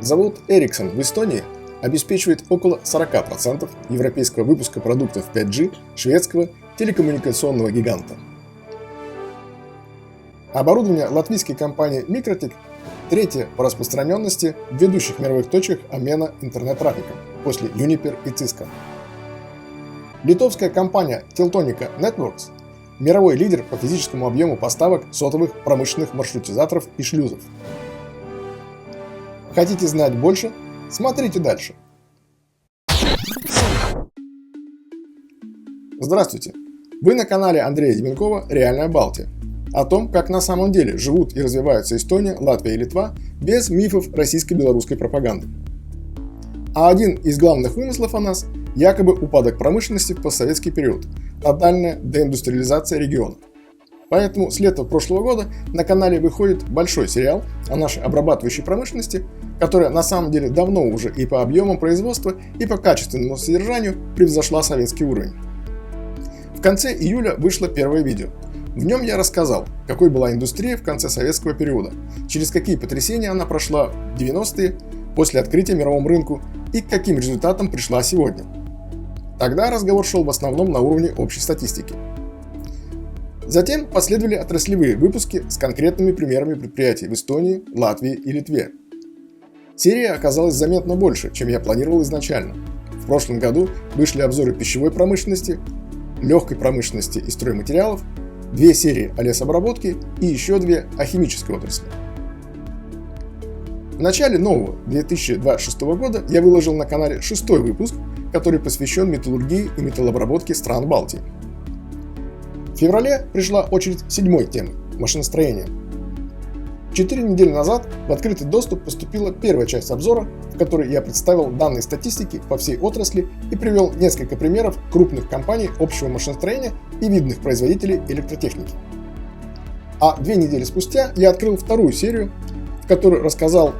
Завод Ericsson в Эстонии обеспечивает около 40% европейского выпуска продуктов 5G шведского телекоммуникационного гиганта. Оборудование латвийской компании Microtech третье по распространенности в ведущих мировых точках обмена интернет-трафиком после Juniper и Cisco. Литовская компания Teltonika Networks – мировой лидер по физическому объему поставок сотовых промышленных маршрутизаторов и шлюзов. Хотите знать больше? Смотрите дальше. Здравствуйте! Вы на канале Андрея Деменкова «Реальная Балтия». О том, как на самом деле живут и развиваются Эстония, Латвия и Литва без мифов российско-белорусской пропаганды. А один из главных вымыслов о нас – якобы упадок промышленности в постсоветский период, тотальная деиндустриализация региона. Поэтому с лета прошлого года на канале выходит большой сериал о нашей обрабатывающей промышленности, которая на самом деле давно уже и по объемам производства, и по качественному содержанию превзошла советский уровень. В конце июля вышло первое видео. В нем я рассказал, какой была индустрия в конце советского периода, через какие потрясения она прошла в 90-е, после открытия мировому рынку и к каким результатам пришла сегодня. Тогда разговор шел в основном на уровне общей статистики. Затем последовали отраслевые выпуски с конкретными примерами предприятий в Эстонии, Латвии и Литве. Серия оказалась заметно больше, чем я планировал изначально. В прошлом году вышли обзоры пищевой промышленности, легкой промышленности и стройматериалов, 2 серии о лесообработке и еще 2 о химической отрасли. В начале нового 2026 года я выложил на канале 6-й выпуск, который посвящен металлургии и металлообработке стран Балтии. В феврале пришла очередь 7-й темы – машиностроения. 4 недели назад в открытый доступ поступила первая часть обзора, в которой я представил данные статистики по всей отрасли и привел несколько примеров крупных компаний общего машиностроения и видных производителей электротехники. А 2 недели спустя я открыл вторую серию, в которой рассказал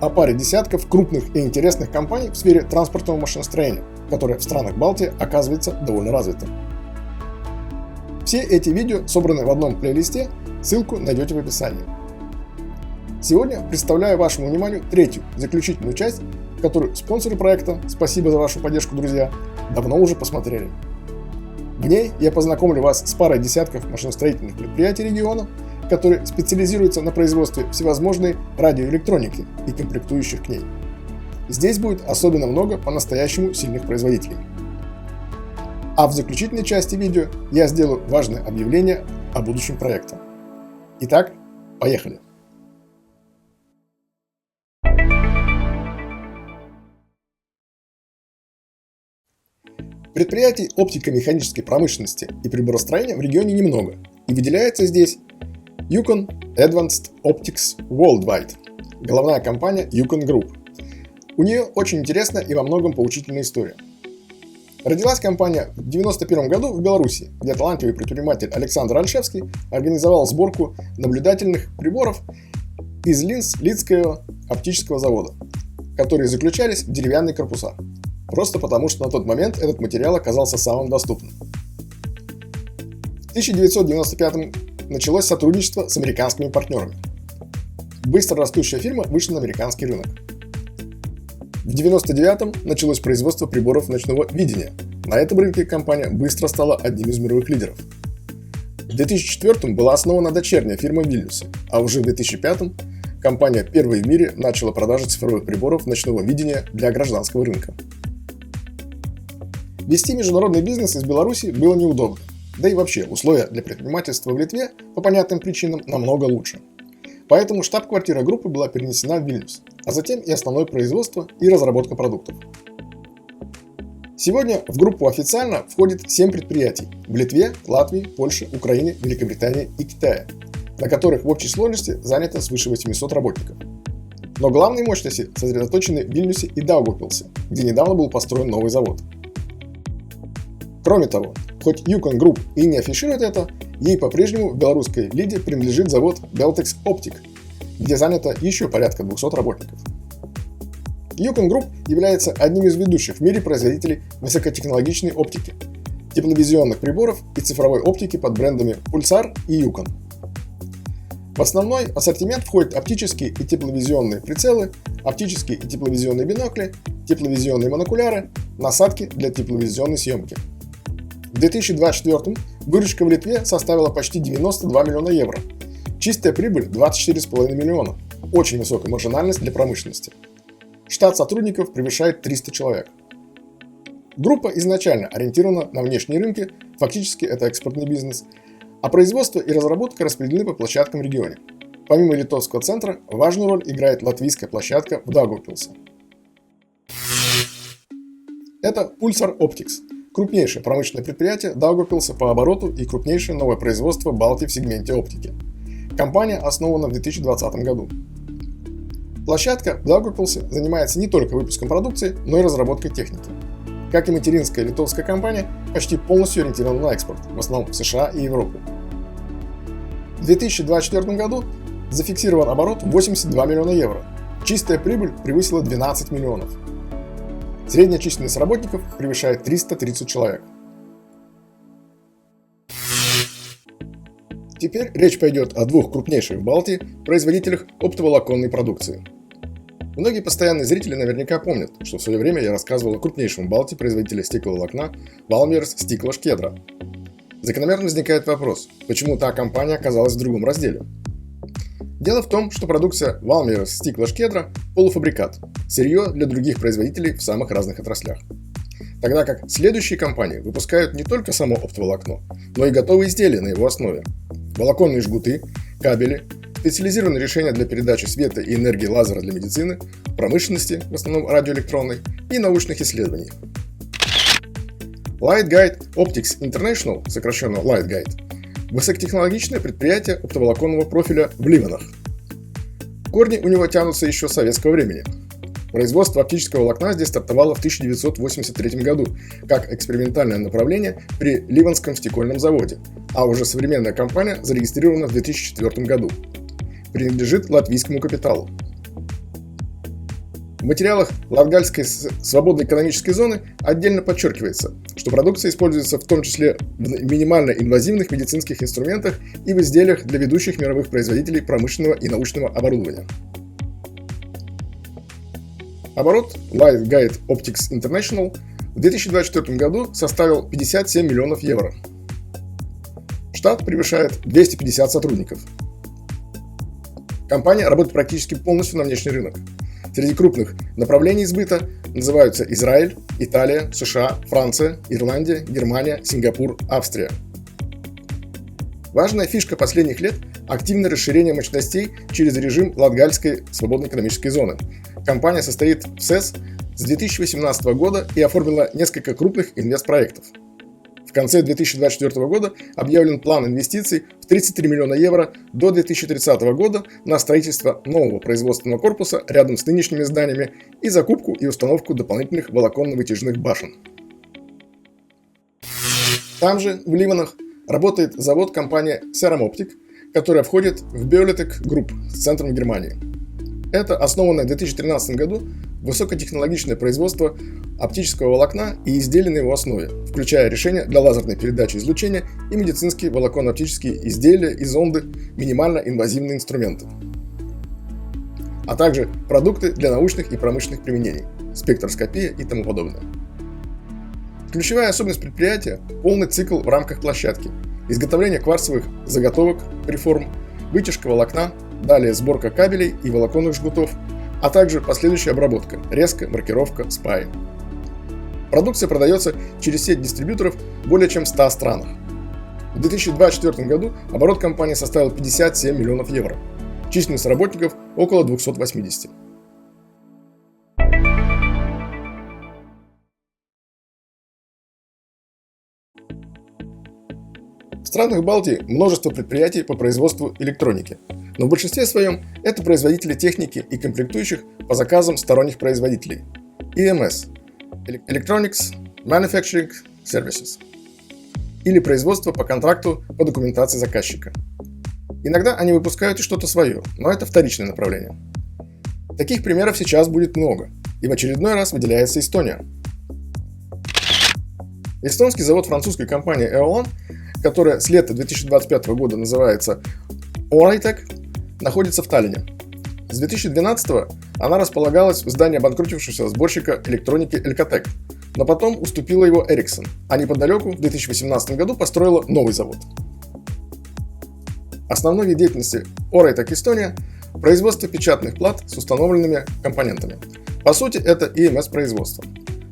о паре десятков крупных и интересных компаний в сфере транспортного машиностроения, которая в странах Балтии оказывается довольно развита. Все эти видео собраны в одном плейлисте, ссылку найдете в описании. Сегодня представляю вашему вниманию третью, заключительную часть, которую спонсоры проекта, спасибо за вашу поддержку, друзья, давно уже посмотрели. В ней я познакомлю вас с парой десятков машиностроительных предприятий региона, которые специализируются на производстве всевозможной радиоэлектроники и комплектующих к ней. Здесь будет особенно много по-настоящему сильных производителей. А в заключительной части видео я сделаю важное объявление о будущем проекта. Итак, поехали! Предприятий оптико-механической промышленности и приборостроения в регионе немного, и выделяется здесь Yukon Advanced Optics Worldwide, головная компания Yukon Group. У нее очень интересная и во многом поучительная история. Родилась компания в 1991 году в Беларуси, где талантливый предприниматель Александр Альшевский организовал сборку наблюдательных приборов из линз Лидского оптического завода, которые заключались в деревянные корпуса. Просто потому, что на тот момент этот материал оказался самым доступным. В 1995 началось сотрудничество с американскими партнерами. Быстро растущая фирма вышла на американский рынок. В 1999 началось производство приборов ночного видения. На этом рынке компания быстро стала одним из мировых лидеров. В 2004 была основана дочерняя фирма в Вильнюсе, а уже в 2005 компания первой в мире начала продажи цифровых приборов ночного видения для гражданского рынка. Вести международный бизнес из Беларуси было неудобно, да и вообще условия для предпринимательства в Литве по понятным причинам намного лучше. Поэтому штаб-квартира группы была перенесена в Вильнюс, а затем и основное производство и разработка продуктов. Сегодня в группу официально входит 7 предприятий в Литве, Латвии, Польше, Украине, Великобритании и Китае, на которых в общей сложности занято свыше 800 работников. Но главные мощности сосредоточены в Вильнюсе и Даугавпилсе, где недавно был построен новый завод. Кроме того, хоть Yukon Group и не афиширует это, ей по-прежнему в белорусской лиде принадлежит завод Beltex Optic, где занято еще порядка 200 работников. Yukon Group является одним из ведущих в мире производителей высокотехнологичной оптики, тепловизионных приборов и цифровой оптики под брендами Pulsar и Yukon. В основной ассортимент входят оптические и тепловизионные прицелы, оптические и тепловизионные бинокли, тепловизионные монокуляры, насадки для тепловизионной съемки. В 2024 выручка в Литве составила почти 92 миллиона евро. Чистая прибыль 24,5 миллиона. Очень высокая маржинальность для промышленности. Штат сотрудников превышает 300 человек. Группа изначально ориентирована на внешние рынки, фактически это экспортный бизнес, а производство и разработка распределены по площадкам в регионе. Помимо литовского центра, важную роль играет латвийская площадка в Даугавпилсе. Это Pulsar Optics, крупнейшее промышленное предприятие Даугавпилса по обороту и крупнейшее новое производство Балтии в сегменте оптики. Компания основана в 2020 году. Площадка в Даугавпилсе занимается не только выпуском продукции, но и разработкой техники. Как и материнская литовская компания, почти полностью ориентирована на экспорт, в основном в США и Европу. В 2024 году зафиксирован оборот 82 миллиона евро. Чистая прибыль превысила 12 миллионов. Средняя численность работников превышает 330 человек. Теперь речь пойдет о двух крупнейших в Балтии производителях оптоволоконной продукции. Многие постоянные зрители наверняка помнят, что в свое время я рассказывал о крупнейшем в Балтии производителе стекловолокна Valmiera Stikla Šķiedra. Закономерно возникает вопрос, почему та компания оказалась в другом разделе. Дело в том, что продукция Valmiera Stikla Šķiedra – полуфабрикат, сырье для других производителей в самых разных отраслях. Тогда как следующие компании выпускают не только само оптоволокно, но и готовые изделия на его основе. Волоконные жгуты, кабели, специализированные решения для передачи света и энергии лазера для медицины, промышленности, в основном радиоэлектронной, и научных исследований. Lightguide Optics International, сокращенно Lightguide, высокотехнологичное предприятие оптоволоконного профиля в Ливанах. Корни у него тянутся еще с советского времени. Производство оптического волокна здесь стартовало в 1983 году как экспериментальное направление при Ливанском стекольном заводе, а уже современная компания зарегистрирована в 2004 году. Принадлежит латвийскому капиталу. В материалах Латгальской свободной экономической зоны отдельно подчеркивается, что продукция используется в том числе в минимально инвазивных медицинских инструментах и в изделиях для ведущих мировых производителей промышленного и научного оборудования. Оборот Lightguide Optics International в 2024 году составил 57 миллионов евро. Штат превышает 250 сотрудников. Компания работает практически полностью на внешний рынок. Среди крупных направлений сбыта называются Израиль, Италия, США, Франция, Ирландия, Германия, Сингапур, Австрия. Важная фишка последних лет – активное расширение мощностей через режим Латгальской свободной экономической зоны. Компания состоит в СЭС с 2018 года и оформила несколько крупных инвестпроектов. В конце 2024 года объявлен план инвестиций в 33 миллиона евро до 2030 года на строительство нового производственного корпуса рядом с нынешними зданиями и закупку и установку дополнительных волоконно-вытяжных башен. Там же, в Ливанах, работает завод компании Ceramoptic, которая входит в Bioletec Group с центром в Германии. Это основанное в 2013 году высокотехнологичное производство оптического волокна и изделий на его основе, включая решения для лазерной передачи излучения и медицинские волоконно-оптические изделия и зонды, минимально инвазивные инструменты, а также продукты для научных и промышленных применений, спектроскопия и тому подобное. Ключевая особенность предприятия – полный цикл в рамках площадки, изготовление кварцевых заготовок, преформ, вытяжка волокна, далее сборка кабелей и волоконных жгутов, а также последующая обработка, резка, маркировка, спаи. Продукция продается через сеть дистрибьюторов в более чем 100 странах. В 2024 году оборот компании составил 57 миллионов евро. Численность работников около 280. В странах Балтии множество предприятий по производству электроники, но в большинстве своем это производители техники и комплектующих по заказам сторонних производителей – EMS – Electronics Manufacturing Services или производство по контракту по документации заказчика. Иногда они выпускают и что-то свое, но это вторичное направление. Таких примеров сейчас будет много, и в очередной раз выделяется Эстония. Эстонский завод французской компании Eolon, которая с лета 2025 года называется Oraytec, находится в Таллине. С 2012 она располагалась в здании обанкротившегося сборщика электроники Элькотек, но потом уступила его Ericsson, а неподалеку в 2018 году построила новый завод. Основной вид деятельности Oreitec Estonia – производство печатных плат с установленными компонентами. По сути, это EMS-производство.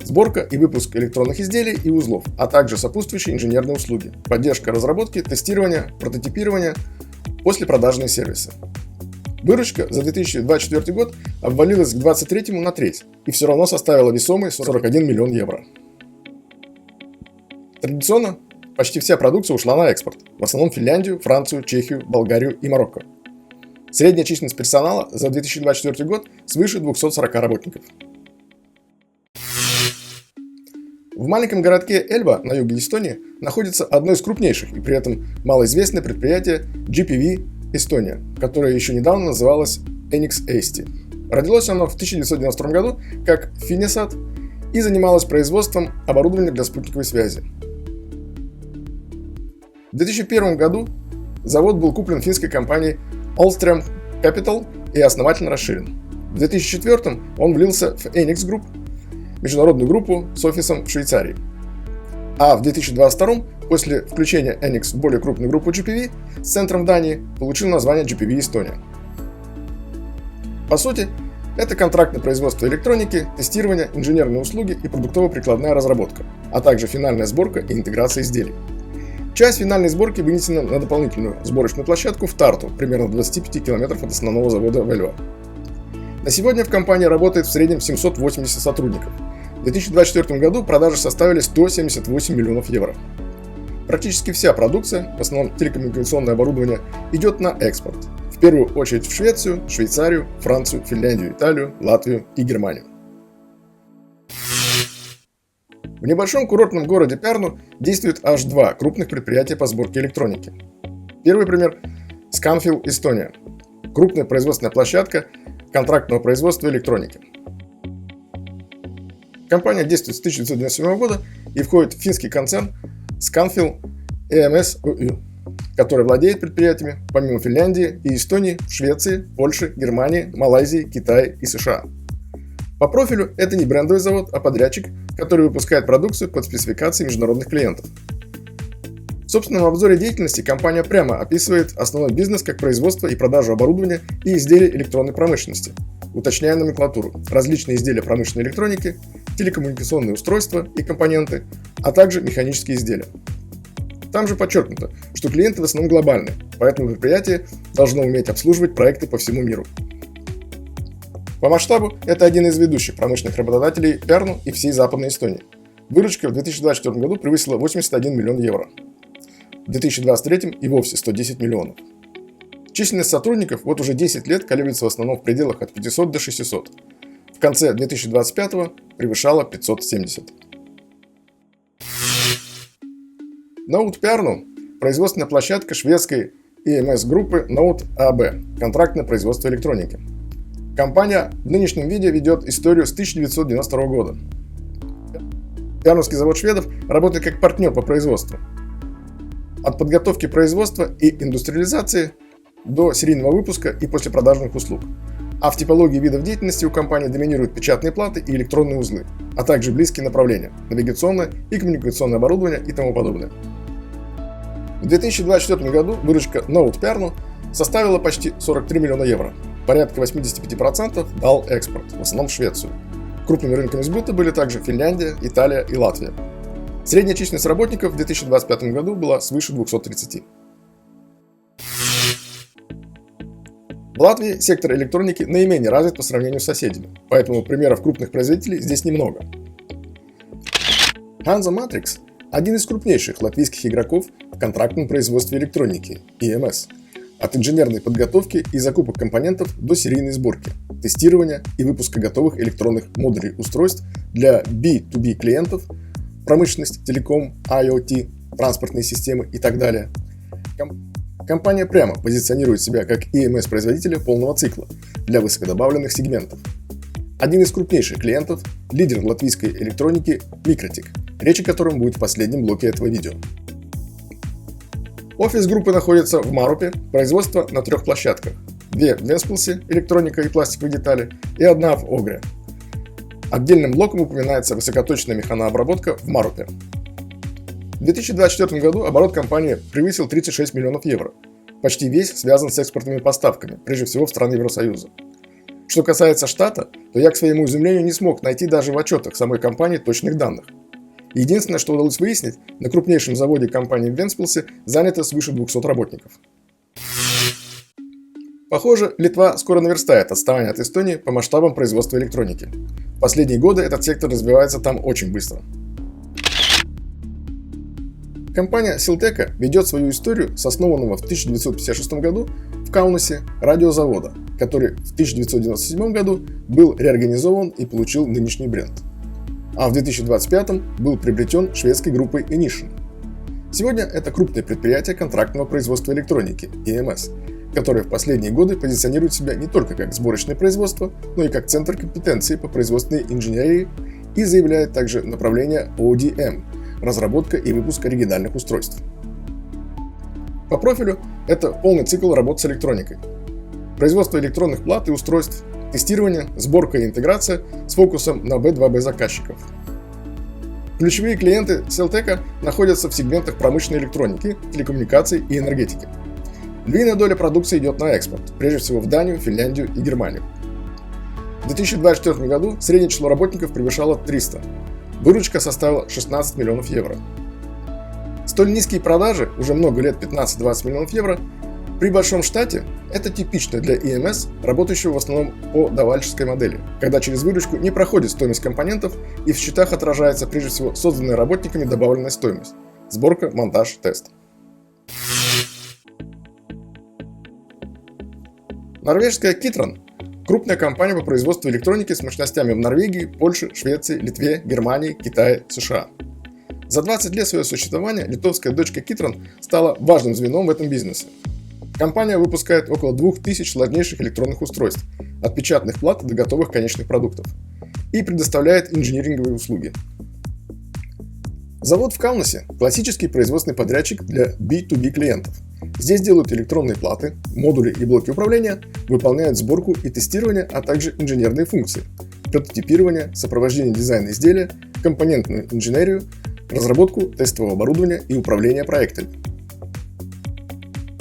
Сборка и выпуск электронных изделий и узлов, а также сопутствующие инженерные услуги, поддержка разработки, тестирования, прототипирования, послепродажные сервисы. Выручка за 2024 год обвалилась к 2023 на треть и все равно составила весомые 41 миллион евро. Традиционно почти вся продукция ушла на экспорт, в основном в Финляндию, Францию, Чехию, Болгарию и Марокко. Средняя численность персонала за 2024 год свыше 240 работников. В маленьком городке Эльба на юге Эстонии находится одно из крупнейших и при этом малоизвестное предприятие GPV Estonia, которое еще недавно называлось Enix Eesti. Родилось оно в 1992 году как Finisat и занималось производством оборудования для спутниковой связи. В 2001 году завод был куплен финской компанией Ahlstrom Capital и основательно расширен. В 2004 он влился в Enix Group, международную группу с офисом в Швейцарии. А в 2022 после включения Enix в более крупную группу GPV с центром в Дании получил название GPV Estonia. По сути, это контрактное производство электроники, тестирование, инженерные услуги и продуктово-прикладная разработка, а также финальная сборка и интеграция изделий. Часть финальной сборки вынесена на дополнительную сборочную площадку в Тарту, примерно в 25 км от основного завода в Эльва. На сегодня в компании работает в среднем 780 сотрудников. В 2024 году продажи составили 178 миллионов евро. Практически вся продукция, в основном телекоммуникационное оборудование, идет на экспорт. В первую очередь в Швецию, Швейцарию, Францию, Финляндию, Италию, Латвию и Германию. В небольшом курортном городе Пярну действует аж два крупных предприятия по сборке электроники. Первый пример – Scanfil Estonia – крупная производственная площадка контрактного производства электроники. Компания действует с 1997 года и входит в финский концерн Scanfil EMS Oy, который владеет предприятиями помимо Финляндии и Эстонии в Швеции, Польше, Германии, Малайзии, Китае и США. По профилю это не брендовый завод, а подрядчик, который выпускает продукцию под спецификации международных клиентов. В собственном обзоре деятельности компания прямо описывает основной бизнес как производство и продажу оборудования и изделий электронной промышленности, уточняя номенклатуру, различные изделия промышленной электроники, телекоммуникационные устройства и компоненты, а также механические изделия. Там же подчеркнуто, что клиенты в основном глобальные, поэтому предприятие должно уметь обслуживать проекты по всему миру. По масштабу это один из ведущих промышленных работодателей Пярну и всей Западной Эстонии. Выручка в 2024 году превысила 81 миллион евро. В 2023 и вовсе 110 миллионов. Численность сотрудников вот уже 10 лет колеблется в основном в пределах от 500 до 600. В конце 2025 превышала 570. Note Pärnu – производственная площадка шведской EMS-группы Note AB – контрактное производство электроники. Компания в нынешнем виде ведет историю с 1992 года. Пярнуский завод шведов работает как партнер по производству. От подготовки производства и индустриализации до серийного выпуска и послепродажных услуг. А в типологии видов деятельности у компании доминируют печатные платы и электронные узлы, а также близкие направления – навигационное и коммуникационное оборудование и тому подобное. В 2024 году выручка Note Pärnu составила почти 43 миллиона евро. Порядка 85% дал экспорт, в основном в Швецию. Крупными рынками сбыта были также Финляндия, Италия и Латвия. Средняя численность работников в 2025 году была свыше 230. В Латвии сектор электроники наименее развит по сравнению с соседями, поэтому примеров крупных производителей здесь немного. Hansa Matrix – один из крупнейших латвийских игроков в контрактном производстве электроники EMS. От инженерной подготовки и закупок компонентов до серийной сборки, тестирования и выпуска готовых электронных модулей устройств для B2B клиентов, промышленность, телеком, IoT, транспортные системы и так далее. Компания прямо позиционирует себя как EMS-производителя полного цикла для высокодобавленных сегментов. Один из крупнейших клиентов – лидер латвийской электроники Microtik, речь о котором будет в последнем блоке этого видео. Офис группы находится в Марупе, производство на 3 площадках – 2 в Вентспилсе электроника и пластиковые детали и 1 в Огре. Отдельным блоком упоминается высокоточная механообработка в Марупе. В 2024 году оборот компании превысил 36 миллионов евро. Почти весь связан с экспортными поставками, прежде всего в страны Евросоюза. Что касается штата, то я, к своему изумлению, не смог найти даже в отчетах самой компании точных данных. Единственное, что удалось выяснить, на крупнейшем заводе компании в Вентспилсе занято свыше 200 работников. Похоже, Литва скоро наверстает отставание от Эстонии по масштабам производства электроники. В последние годы этот сектор развивается там очень быстро. Компания Silteca ведет свою историю с основанного в 1956 году в Каунасе радиозавода, который в 1997 году был реорганизован и получил нынешний бренд. А в 2025 был приобретен шведской группой Inission. Сегодня это крупное предприятие контрактного производства электроники, EMS, которое в последние годы позиционирует себя не только как сборочное производство, но и как центр компетенции по производственной инженерии и заявляет также направление ODM – разработка и выпуск оригинальных устройств. По профилю это полный цикл работ с электроникой. Производство электронных плат и устройств, тестирование, сборка и интеграция с фокусом на B2B заказчиков. Ключевые клиенты Silteca находятся в сегментах промышленной электроники, телекоммуникаций и энергетики. Львиная доля продукции идет на экспорт, прежде всего в Данию, Финляндию и Германию. В 2024 году среднее число работников превышало 300. Выручка составила 16 миллионов евро. Столь низкие продажи, уже много лет 15-20 миллионов евро, при большом штате это типично для EMS, работающего в основном по давальческой модели, когда через выручку не проходит стоимость компонентов и в счетах отражается прежде всего созданная работниками добавленная стоимость – сборка, монтаж, тест. Норвежская Kitron – крупная компания по производству электроники с мощностями в Норвегии, Польше, Швеции, Литве, Германии, Китае, США. За 20 лет своего существования литовская дочка Kitron стала важным звеном в этом бизнесе. Компания выпускает около 2000 сложнейших электронных устройств, от печатных плат до готовых конечных продуктов, и предоставляет инжиниринговые услуги. Завод в Каунасе – классический производственный подрядчик для B2B клиентов. Здесь делают электронные платы, модули и блоки управления, выполняют сборку и тестирование, а также инженерные функции, прототипирование, сопровождение дизайна изделия, компонентную инженерию, разработку тестового оборудования и управление проектами.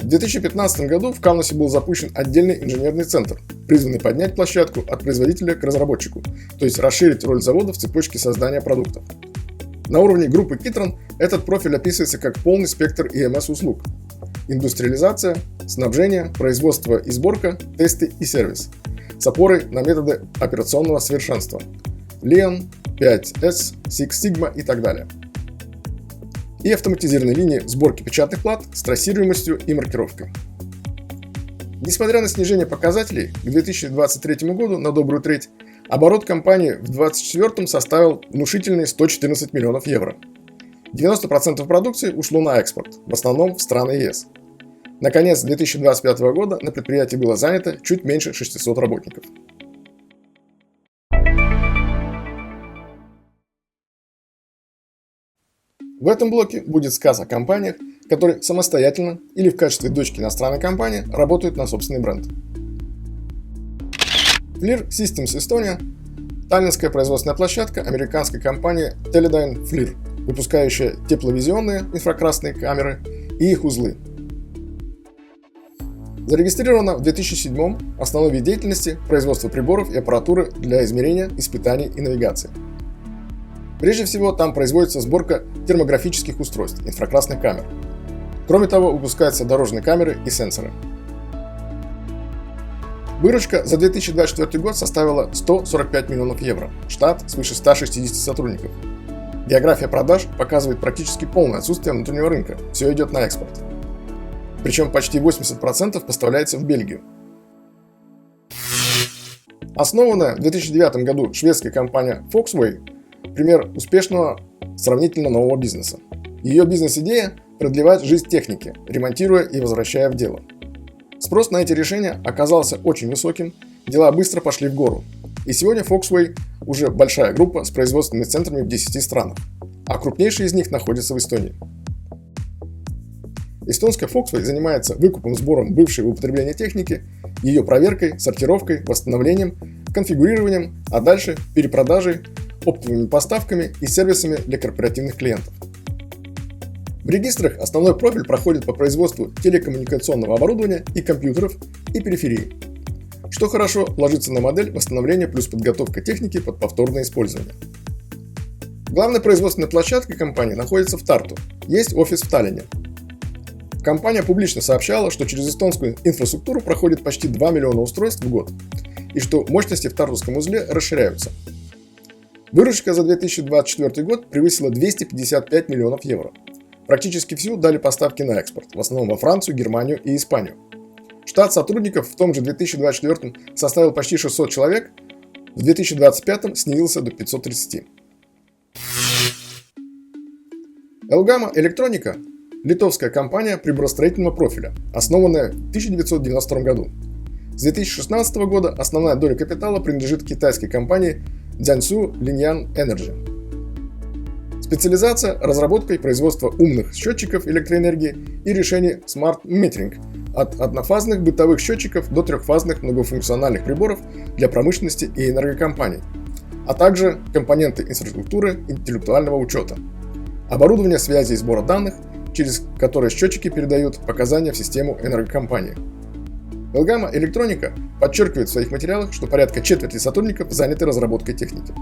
В 2015 году в Каунасе был запущен отдельный инженерный центр, призванный поднять площадку от производителя к разработчику, то есть расширить роль завода в цепочке создания продуктов. На уровне группы Kitron этот профиль описывается как полный спектр EMS-услуг: индустриализация, снабжение, производство и сборка, тесты и сервис, с опорой на методы операционного совершенства Lean, 5S, Six Sigma и так далее. И автоматизированные линии сборки печатных плат с трассируемостью и маркировкой. Несмотря на снижение показателей, к 2023 году на добрую треть оборот компании в 2024 составил внушительные 114 миллионов евро. 90% продукции ушло на экспорт, в основном в страны ЕС. На конец 2025 года на предприятии было занято чуть меньше 600 работников. В этом блоке будет сказ о компаниях, которые самостоятельно или в качестве дочки иностранной компании работают на собственный бренд. FLIR Systems Estonia – таллинская производственная площадка американской компании Teledyne FLIR, выпускающая тепловизионные инфракрасные камеры и их узлы. Зарегистрирована в 2007-м, основной вид деятельности – производство приборов и аппаратуры для измерения, испытаний и навигации. Прежде всего, там производится сборка термографических устройств, инфракрасных камер. Кроме того, выпускаются дорожные камеры и сенсоры. Выручка за 2024 год составила 145 миллионов евро, штат свыше 160 сотрудников. География продаж показывает практически полное отсутствие внутреннего рынка, все идет на экспорт. Причем почти 80% поставляется в Бельгию. Основанная в 2009 году шведская компания Foxway – пример успешного сравнительно нового бизнеса. Ее бизнес-идея – продлевать жизнь техники, ремонтируя и возвращая в дело. Спрос на эти решения оказался очень высоким, дела быстро пошли в гору. И сегодня Foxway уже большая группа с производственными центрами в 10 странах, а крупнейшие из них находятся в Эстонии. Эстонская Foxway занимается выкупом, сбором бывшей в употреблении техники ее проверкой, сортировкой, восстановлением, конфигурированием, а дальше перепродажей, оптовыми поставками и сервисами для корпоративных клиентов. В регистрах основной профиль проходит по производству телекоммуникационного оборудования и компьютеров и периферии, что хорошо ложится на модель восстановления плюс подготовка техники под повторное использование. Главной производственной площадкой компании находится в Тарту, есть офис в Таллине. Компания публично сообщала, что через эстонскую инфраструктуру проходит почти 2 миллиона устройств в год, и что мощности в Тартуском узле расширяются. Выручка за 2024 год превысила 255 миллионов евро. Практически всю дали поставки на экспорт, в основном во Францию, Германию и Испанию. Штат сотрудников в том же 2024 составил почти 600 человек, в 2025 снизился до 530. Elgama Elektronika – литовская компания приборостроительного профиля, основанная в 1992 году. С 2016 года основная доля капитала принадлежит китайской компании Jiangsu Linyang Energy. Специализация – разработка и производство умных счетчиков электроэнергии и решений Smart Metering от однофазных бытовых счетчиков до трехфазных многофункциональных приборов для промышленности и энергокомпаний, а также компоненты инфраструктуры интеллектуального учета, оборудование связи и сбора данных, через которые счетчики передают показания в систему энергокомпании. Elgama Elektronika подчеркивает в своих материалах, что порядка четверти сотрудников заняты разработкой техники.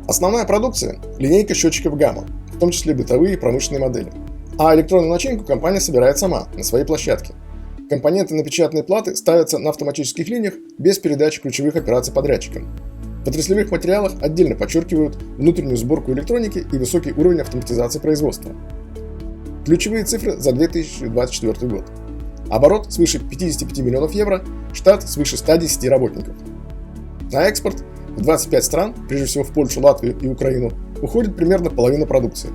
Основная продукция – линейка счетчиков Gamma, в том числе бытовые и промышленные модели. А электронную начинку компания собирает сама, на своей площадке. Компоненты на печатные платы ставятся на автоматических линиях без передачи ключевых операций подрядчикам. В отраслевых материалах отдельно подчеркивают внутреннюю сборку электроники и высокий уровень автоматизации производства. Ключевые цифры за 2024 год. Оборот свыше 55 миллионов евро, штат свыше 110 работников. На экспорт в 25 стран, прежде всего в Польшу, Латвию и Украину, уходит примерно половина продукции.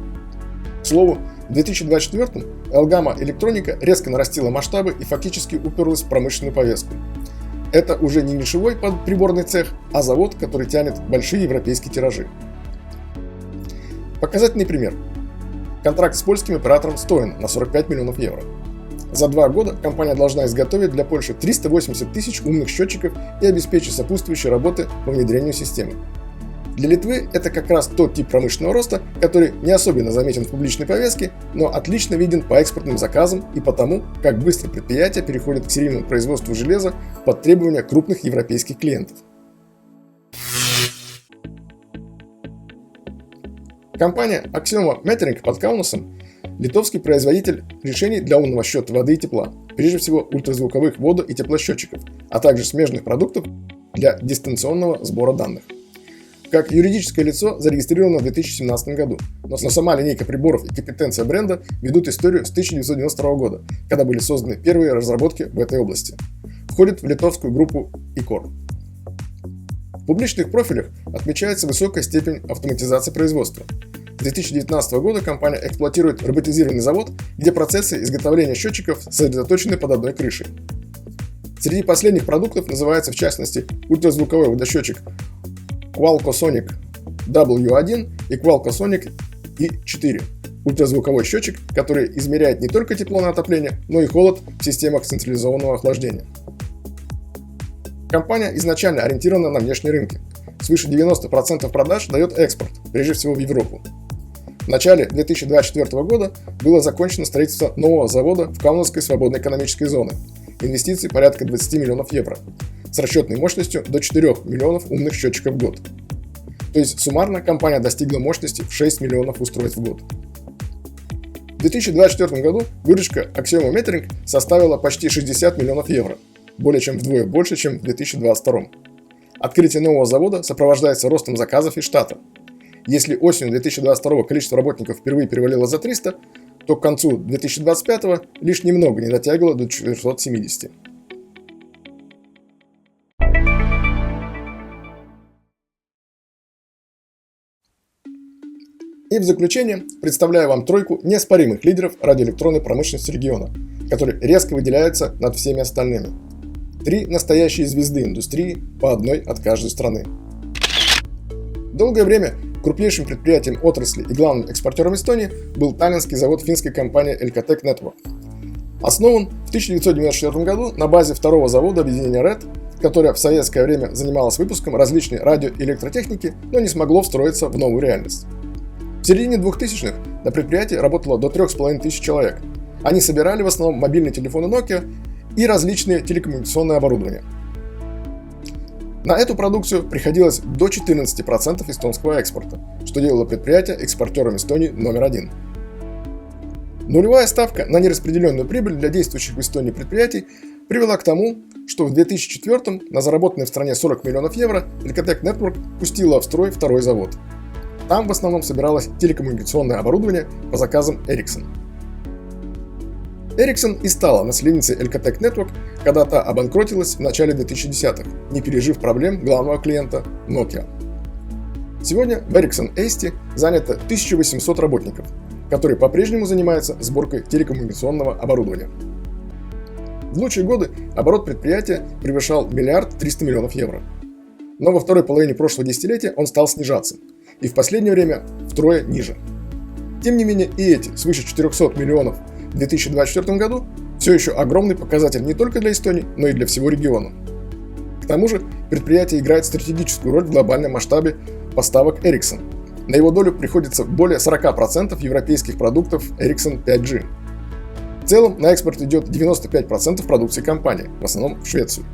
К слову, в 2024 Elgama Elektronika резко нарастила масштабы и фактически уперлась в промышленную повестку. Это уже не нишевой приборный цех, а завод, который тянет большие европейские тиражи. Показательный пример. Контракт с польским оператором Stoen на 45 миллионов евро. За 2 года компания должна изготовить для Польши 380 тысяч умных счетчиков и обеспечить сопутствующие работы по внедрению системы. Для Литвы это как раз тот тип промышленного роста, который не особенно заметен в публичной повестке, но отлично виден по экспортным заказам и потому, как быстро предприятие переходит к серийному производству железа под требования крупных европейских клиентов. Компания Axioma Metering под Kaunasом – литовский производитель решений для умного счета воды и тепла, прежде всего ультразвуковых водо- и теплосчетчиков, а также смежных продуктов для дистанционного сбора данных. Как юридическое лицо зарегистрировано в 2017 году, но сама линейка приборов и компетенция бренда ведут историю с 1992 года, когда были созданы первые разработки в этой области. Входит в литовскую группу ICOR. В публичных профилях отмечается высокая степень автоматизации производства. С 2019 года компания эксплуатирует роботизированный завод, где процессы изготовления счетчиков сосредоточены под одной крышей. Среди последних продуктов называется в частности ультразвуковой водосчетчик Qualcomm W1 и Qualcomm E4 – ультразвуковой счетчик, который измеряет не только тепло на отопление, но и холод в системах централизованного охлаждения. Компания изначально ориентирована на внешние рынки. Свыше 90% продаж дает экспорт, прежде всего в Европу. В начале 2024 года было закончено строительство нового завода в Каунасской свободной экономической зоне. Инвестиции порядка 20 миллионов евро, с расчетной мощностью до 4 миллионов умных счетчиков в год. То есть суммарно компания достигла мощности в 6 миллионов устройств в год. В 2024 году выручка Axioma Metering составила почти 60 миллионов евро, более чем вдвое больше, чем в 2022. Открытие нового завода сопровождается ростом заказов и штата. Если осенью 2022 количество работников впервые перевалило за 300, то к концу 2025 лишь немного не дотягивало до 470. И в заключение представляю вам тройку неоспоримых лидеров радиоэлектронной промышленности региона, которые резко выделяются над всеми остальными. 3 настоящие звезды индустрии, по одной от каждой страны. Долгое время крупнейшим предприятием отрасли и главным экспортером Эстонии был таллинский завод финской компании Elcoteq Network. Основан в 1994 году на базе второго завода объединения РЭД, которое в советское время занималось выпуском различной радиоэлектротехники, но не смогло встроиться в новую реальность. В середине 2000-х на предприятии работало до 3500 человек. Они собирали в основном мобильные телефоны Nokia и различные телекоммуникационное оборудование. На эту продукцию приходилось до 14% эстонского экспорта, что делало предприятие экспортером Эстонии номер один. Нулевая ставка на нераспределенную прибыль для действующих в Эстонии предприятий привела к тому, что в 2004 на заработанные в стране 40 миллионов евро Elcatech Network пустила в строй второй завод. Там в основном собиралось телекоммуникационное оборудование по заказам Ericsson. Ericsson и стала наследницей Elcatech Network, когда та обанкротилась в начале 2010-х, не пережив проблем главного клиента Nokia. Сегодня в Ericsson Easti занято 1800 работников, которые по-прежнему занимаются сборкой телекоммуникационного оборудования. В лучшие годы оборот предприятия превышал 1 300 000 000 евро. Но во второй половине прошлого десятилетия он стал снижаться, и в последнее время втрое ниже. Тем не менее, и эти свыше 400 миллионов в 2024 году все еще огромный показатель не только для Эстонии, но и для всего региона. К тому же, предприятие играет стратегическую роль в глобальном масштабе поставок Ericsson. На его долю приходится более 40% европейских продуктов Ericsson 5G. В целом, на экспорт идет 95% продукции компании, в основном в Швецию.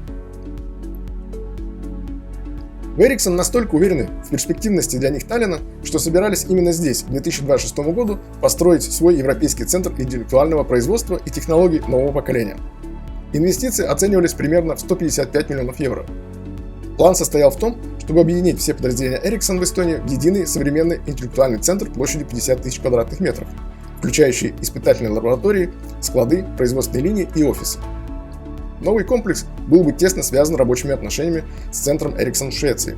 В Ericsson настолько уверены в перспективности для них Таллина, что собирались именно здесь, к 2026 году, построить свой европейский центр интеллектуального производства и технологий нового поколения. Инвестиции оценивались примерно в 155 миллионов евро. План состоял в том, чтобы объединить все подразделения Ericsson в Эстонии в единый современный интеллектуальный центр площадью 50 000 квадратных метров, включающий испытательные лаборатории, склады, производственные линии и офисы. Новый комплекс был бы тесно связан рабочими отношениями с центром Ericsson в Швеции.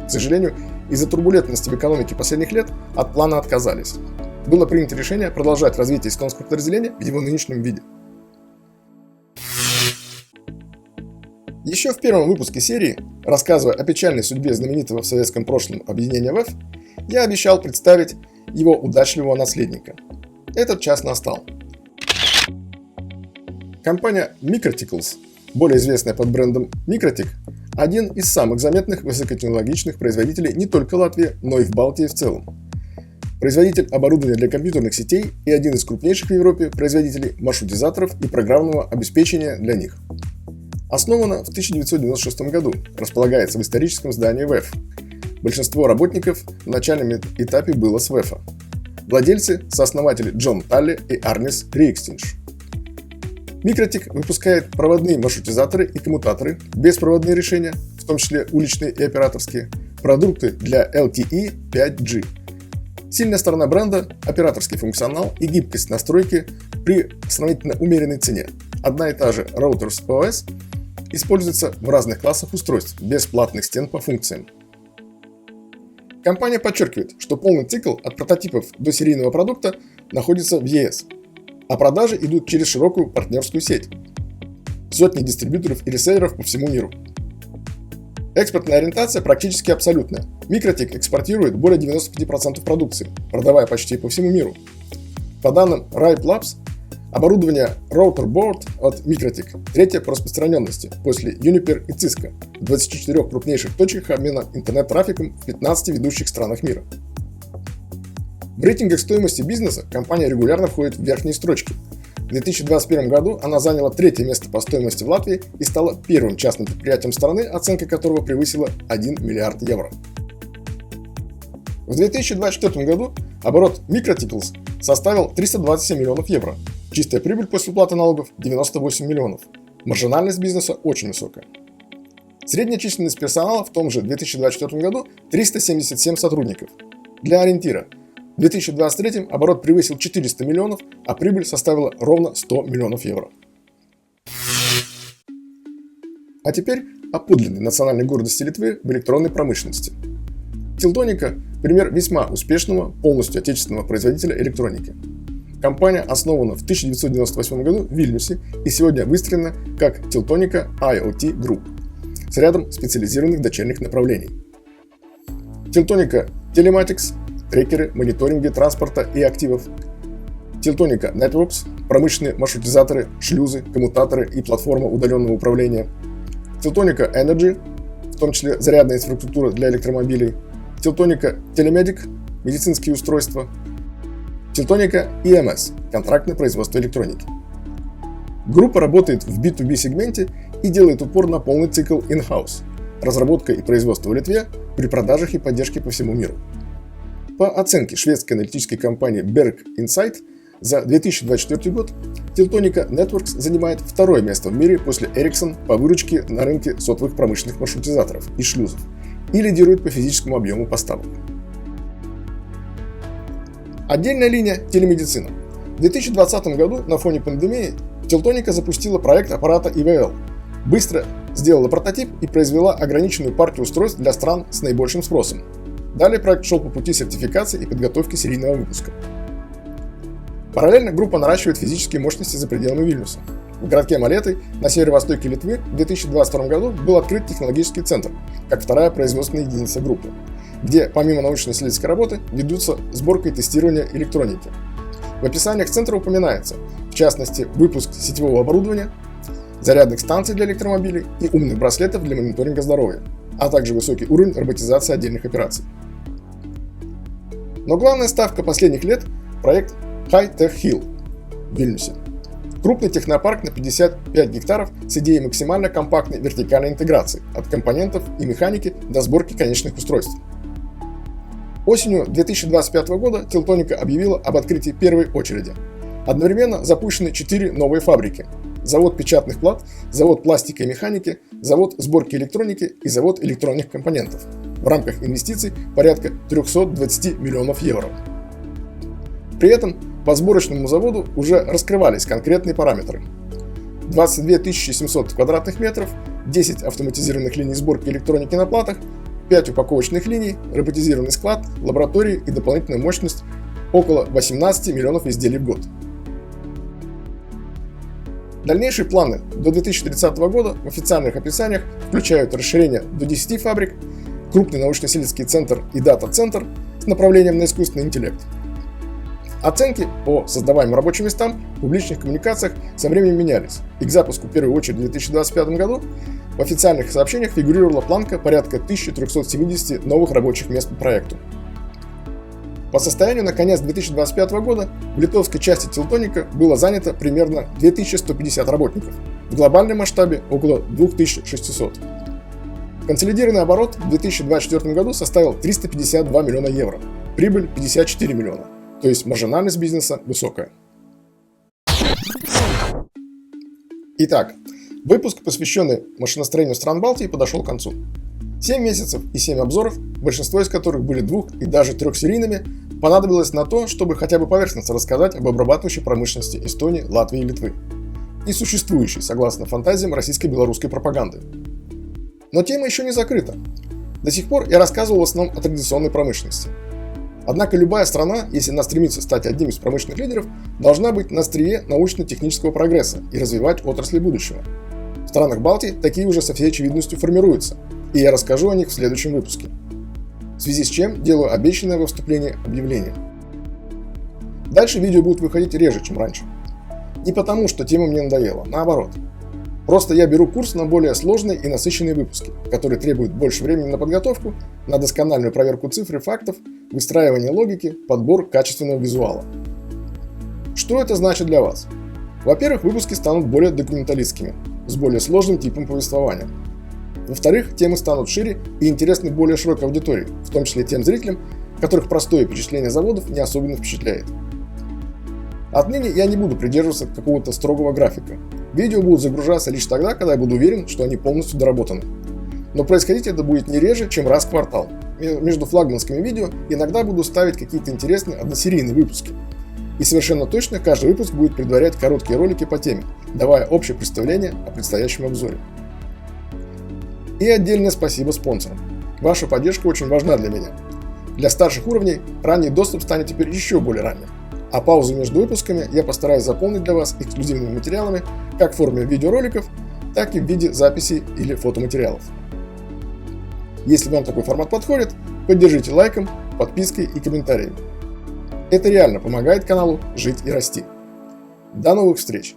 К сожалению, из-за турбулентности в экономике последних лет от плана отказались. Было принято решение продолжать развитие эстонского подразделения в его нынешнем виде. Еще в первом выпуске серии, рассказывая о печальной судьбе знаменитого в советском прошлом объединения ВЭФ, я обещал представить его удачливого наследника. Этот час настал. Компания Microticals, более известная под брендом Microtic, один из самых заметных высокотехнологичных производителей не только Латвии, но и в Балтии в целом. Производитель оборудования для компьютерных сетей и один из крупнейших в Европе производителей маршрутизаторов и программного обеспечения для них. Основана в 1996 году, располагается в историческом здании ВЭФ. Большинство работников в начальном этапе было с ВЭФа. Владельцы – сооснователи Джон Талли и Арнис Риекстинш. Microtic выпускает проводные маршрутизаторы и коммутаторы, беспроводные решения, в том числе уличные и операторские, продукты для LTE 5G. Сильная сторона бренда – операторский функционал и гибкость настройки при сравнительно умеренной цене. Одна и та же Routers OS используется в разных классах устройств, без платных стен по функциям. Компания подчеркивает, что полный цикл от прототипов до серийного продукта находится в ЕС, а продажи идут через широкую партнерскую сеть. Сотни дистрибьюторов и реселлеров по всему миру. Экспортная ориентация практически абсолютная. Microtic экспортирует более 95% продукции, продавая почти по всему миру. По данным Ripe Labs, оборудование Router Board от Microtic третье по распространенности после Juniper и Cisco в 24 крупнейших точках обмена интернет-трафиком в 15 ведущих странах мира. В рейтингах стоимости бизнеса компания регулярно входит в верхние строчки. В 2021 году она заняла третье место по стоимости в Латвии и стала первым частным предприятием страны, оценка которого превысила 1 миллиард евро. В 2024 году оборот Microticals составил 327 миллионов евро. Чистая прибыль после уплаты налогов 98 миллионов. Маржинальность бизнеса очень высокая. Средняя численность персонала в том же 2024 году 377 сотрудников. Для ориентира, в 2023 оборот превысил 400 миллионов, а прибыль составила ровно 100 миллионов евро. А теперь о подлинной национальной гордости Литвы в электронной промышленности. Телтоника – пример весьма успешного, полностью отечественного производителя электроники. Компания основана в 1998 году в Вильнюсе и сегодня выстроена как Teltonika IoT Group с рядом специализированных дочерних направлений. Teltonika Telematics, трекеры, мониторинги транспорта и активов, Teltonika Networks, промышленные маршрутизаторы, шлюзы, коммутаторы и платформа удаленного управления, Teltonika Energy, в том числе зарядная инфраструктура для электромобилей, Teltonika Telemedic, медицинские устройства, Teltonika EMS, контрактное производство электроники. Группа работает в B2B сегменте и делает упор на полный цикл in-house, разработка и производство в Литве, при продажах и поддержке по всему миру. По оценке шведской аналитической компании Berg Insight, за 2024 год Teltonika Networks занимает второе место в мире после Ericsson по выручке на рынке сотовых промышленных маршрутизаторов и шлюзов и лидирует по физическому объему поставок. Отдельная линия – телемедицина. В 2020 году на фоне пандемии Teltonika запустила проект аппарата IVL, быстро сделала прототип и произвела ограниченную партию устройств для стран с наибольшим спросом. Далее проект шел по пути сертификации и подготовки серийного выпуска. Параллельно группа наращивает физические мощности за пределами Вильнюса. В городке Молеты на северо-востоке Литвы в 2022 году был открыт технологический центр, как вторая производственная единица группы, где помимо научно-исследовательской работы ведутся сборка и тестирование электроники. В описаниях центра упоминается, в частности, выпуск сетевого оборудования, зарядных станций для электромобилей и умных браслетов для мониторинга здоровья, а также высокий уровень роботизации отдельных операций. Но главная ставка последних лет – проект High Tech Hill в Вильнюсе. Крупный технопарк на 55 гектаров с идеей максимально компактной вертикальной интеграции от компонентов и механики до сборки конечных устройств. Осенью 2025 года Teltonika объявила об открытии первой очереди. Одновременно запущены 4 новые фабрики: завод печатных плат, завод пластика и механики, завод сборки электроники и завод электронных компонентов. В рамках инвестиций порядка 320 миллионов евро. При этом по сборочному заводу уже раскрывались конкретные параметры. 22 700 квадратных метров, 10 автоматизированных линий сборки электроники на платах, 5 упаковочных линий, роботизированный склад, лаборатории и дополнительная мощность около 18 миллионов изделий в год. Дальнейшие планы до 2030 года в официальных описаниях включают расширение до 10 фабрик, крупный научно-исследовательский центр и дата-центр с направлением на искусственный интеллект. Оценки по создаваемым рабочим местам в публичных коммуникациях со временем менялись, и к запуску первой очереди в 2025 году в официальных сообщениях фигурировала планка порядка 1370 новых рабочих мест по проекту. По состоянию на конец 2025 года в литовской части Teltonika было занято примерно 2150 работников, в глобальном масштабе около 2600. Консолидированный оборот в 2024 году составил 352 миллиона евро, прибыль 54 миллиона, то есть маржинальность бизнеса высокая. Итак, выпуск, посвященный машиностроению стран Балтии, подошел к концу. 7 месяцев и 7 обзоров, большинство из которых были 2- и даже 3-серийными, понадобилось на то, чтобы хотя бы поверхностно рассказать об обрабатывающей промышленности Эстонии, Латвии и Литвы, и существующей, согласно фантазиям российско-белорусской пропаганды. Но тема еще не закрыта. До сих пор я рассказывал в основном о традиционной промышленности. Однако любая страна, если она стремится стать одним из промышленных лидеров, должна быть на острие научно-технического прогресса и развивать отрасли будущего. В странах Балтии такие уже со всей очевидностью формируются, и я расскажу о них в следующем выпуске. В связи с чем делаю обещанное во вступлении объявление. Дальше видео будут выходить реже, чем раньше. Не потому, что тема мне надоела, наоборот. Просто я беру курс на более сложные и насыщенные выпуски, которые требуют больше времени на подготовку, на доскональную проверку цифр и фактов, выстраивание логики, подбор качественного визуала. Что это значит для вас? Во-первых, выпуски станут более документалистскими, с более сложным типом повествования. Во-вторых, темы станут шире и интересны более широкой аудитории, в том числе тем зрителям, которых простое впечатление заводов не особенно впечатляет. Отныне я не буду придерживаться какого-то строгого графика. Видео будут загружаться лишь тогда, когда я буду уверен, что они полностью доработаны. Но происходить это будет не реже, чем раз в квартал. Между флагманскими видео иногда буду ставить какие-то интересные односерийные выпуски. И совершенно точно каждый выпуск будет предварять короткие ролики по теме, давая общее представление о предстоящем обзоре. И отдельное спасибо спонсорам. Ваша поддержка очень важна для меня. Для старших уровней ранний доступ станет теперь еще более ранним. А паузы между выпусками я постараюсь заполнить для вас эксклюзивными материалами как в форме видеороликов, так и в виде записей или фотоматериалов. Если вам такой формат подходит, поддержите лайком, подпиской и комментарием. Это реально помогает каналу жить и расти. До новых встреч!